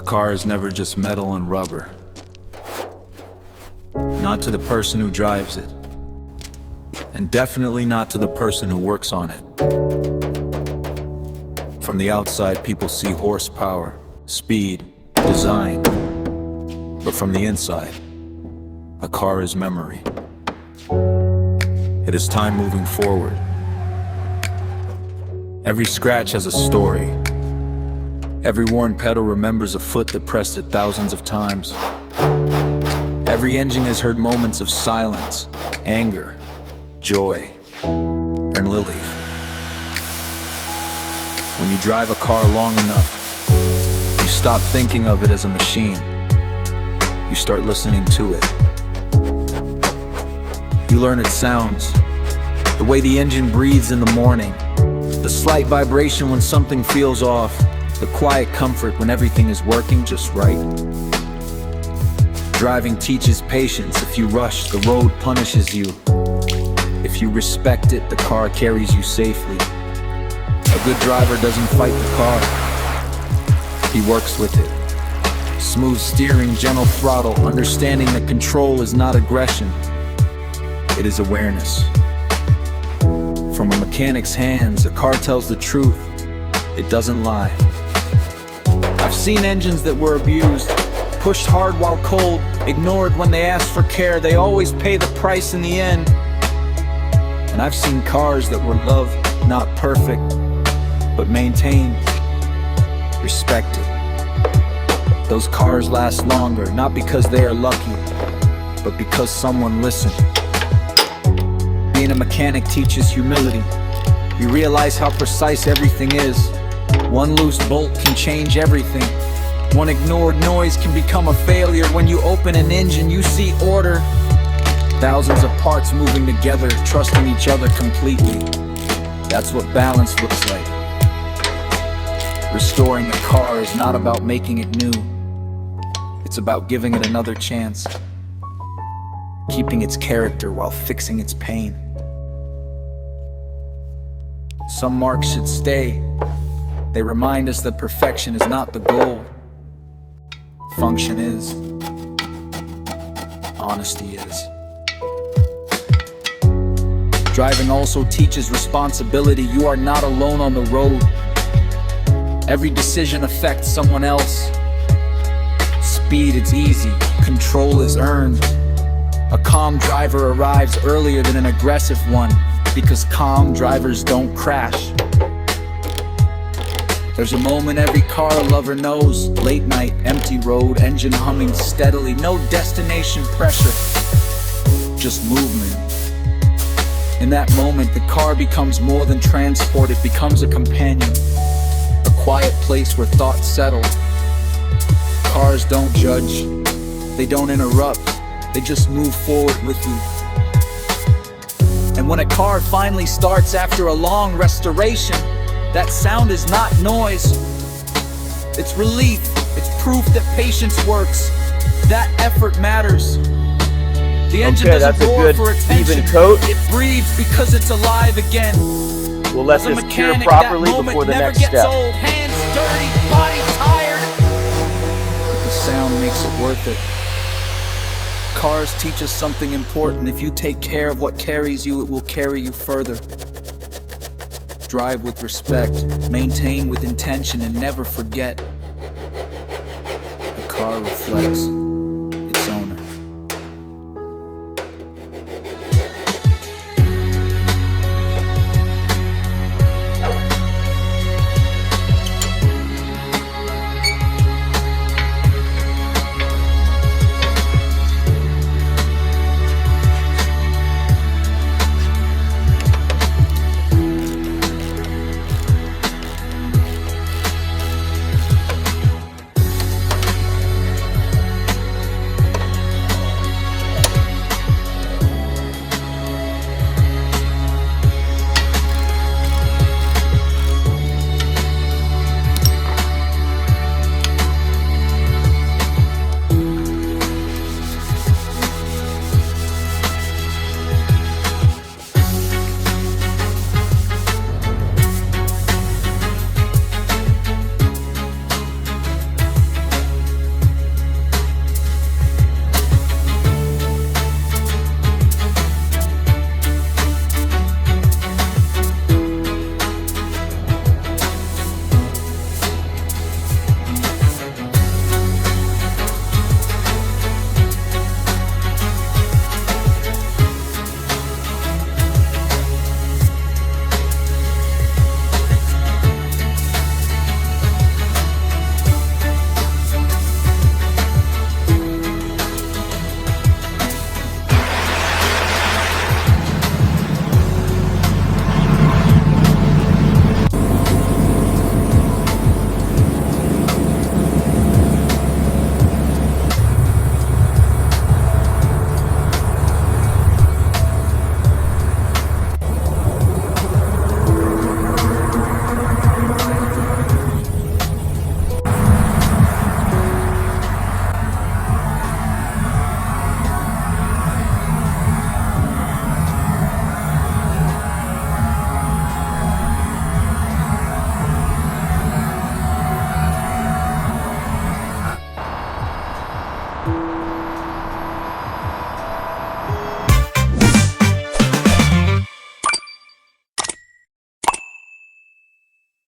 car is never just metal and rubber. Not to the person who drives it. And definitely not to the person who works on it. From the outside, people see horsepower, speed, design. But from the inside, a car is memory. It is time moving forward. Every scratch has a story. Every worn pedal remembers a foot that pressed it thousands of times. Every engine has heard moments of silence, anger, joy, and relief. When you drive a car long enough, you stop thinking of it as a machine. You start listening to it. You learn its sounds, the way the engine breathes in the morning, the slight vibration when something feels off, the quiet comfort when everything is working just right. Driving teaches patience. If you rush, the road punishes you. If you respect it, the car carries you safely. A good driver doesn't fight the car. He works with it. Smooth steering, gentle throttle, understanding that control is not aggression. It is awareness. From a mechanic's hands, a car tells the truth. It doesn't lie. I've seen engines that were abused, pushed hard while cold, ignored when they asked for care. They always pay the price in the end. And I've seen cars that were loved, not perfect, but maintained, respected. Those cars last longer, not because they are lucky, but because someone listened. Being a mechanic teaches humility. You realize how precise everything is. One loose bolt can change everything. One ignored noise can become a failure. When you open an engine, you see order. Thousands of parts moving together, trusting each other completely. That's what balance looks like. Restoring a car is not about making it new. It's about giving it another chance. Keeping its character while fixing its pain. Some marks should stay. They remind us that perfection is not the goal. Function is. Honesty is. Driving also teaches responsibility. You are not alone on the road. Every decision affects someone else. Speed, it's easy. Control is earned. A calm driver arrives earlier than an aggressive one, because calm drivers don't crash. There's a moment every car lover knows. Late night, empty road, engine humming steadily. No destination pressure, just movement. In that moment, the car becomes more than transport. It becomes a companion. A quiet place where thoughts settle. Cars don't judge. They don't interrupt. They just move forward with you. And when a car finally starts after a long restoration, that sound is not noise. It's relief. It's proof that patience works. That effort matters. The engine doesn't roar for attention. Coat. It breathes because it's alive again. We'll let this cure properly before the next step. Old, hands dirty, body tired. But the sound makes it worth it. Cars teach us something important. If you take care of what carries you, it will carry you further. Drive with respect, maintain with intention, and never forget. A car reflects its owner.